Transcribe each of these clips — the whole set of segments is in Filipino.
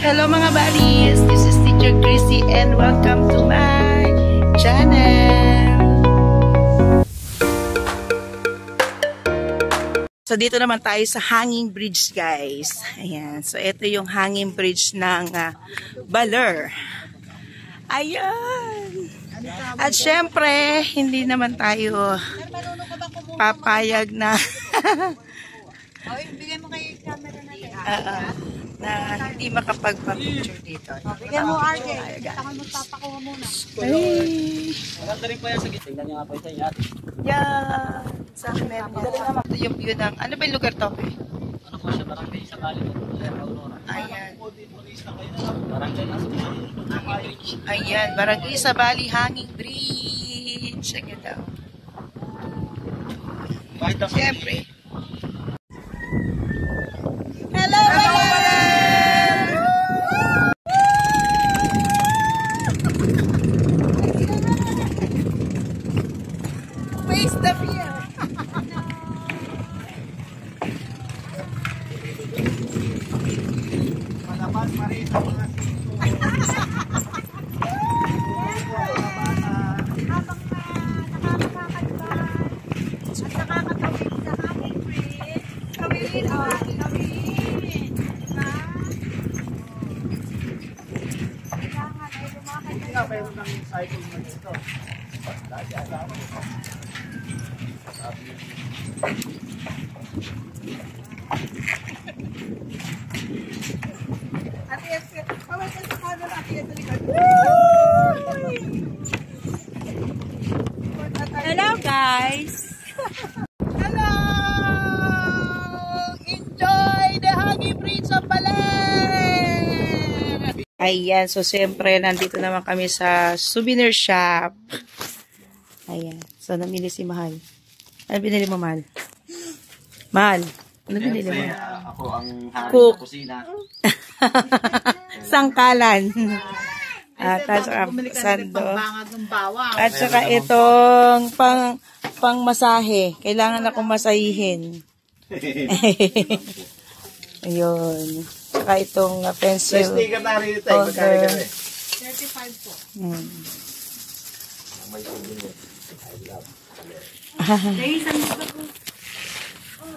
Hello mga buddies, this is Teacher Chrissy and welcome to my channel. So dito naman tayo sa hanging bridge guys. Ayan, so ito yung hanging bridge ng Baler. Ayan. At syempre, hindi naman tayo papayag na bigay mo kay camera na hindi makapagpa-picture dito. Bigay mo, RJ. Ako magpapakuha muna. Ay! Maganda rin po yan sa gitna. Tingnan nyo nga po sa inyo. Yan! Sa akin meron yan. Ito yung view ng... Ano ba yung lugar to? Ano po siya? Barangay sa Bali. Ayan. Barangay na sa Bali. Ayan. Barangay sa Bali Hanging Bridge. Sige daw. Siyempre. Hello! Face the fear! Malapas pa rin ang mga cycle mo dito. Hello guys! Hello! Enjoy the Hanging Bridge of Baler! Ayan, so siyempre nandito naman kami sa souvenir shop. Ayan, so namili si Mahal. Ano binili mo, Mahal? Mahal, ano binili mo? Ako ang hari Cook. sa kusina. Sangkalan. At saka sando. At saka itong pang masahe. Kailangan akong masahihin. Ayun. Saka itong pencil Sticker na rin ito. holder. 35 po.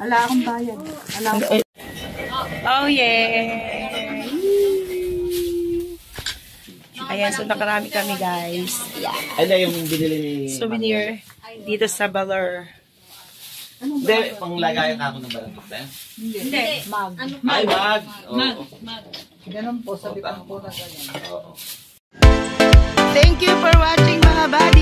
Ala akong bayan. Oh yeah. Ayan, so nakarami kami guys. Yeah. Ano yung binili ni... Souvenir dito sa Baler. Hindi, panglagayan ako ng balang ba? Hindi. Mag. Ay, mag. Ganun po, sabi ko po na ganyan. Oo. Thank you for watching mga buddies.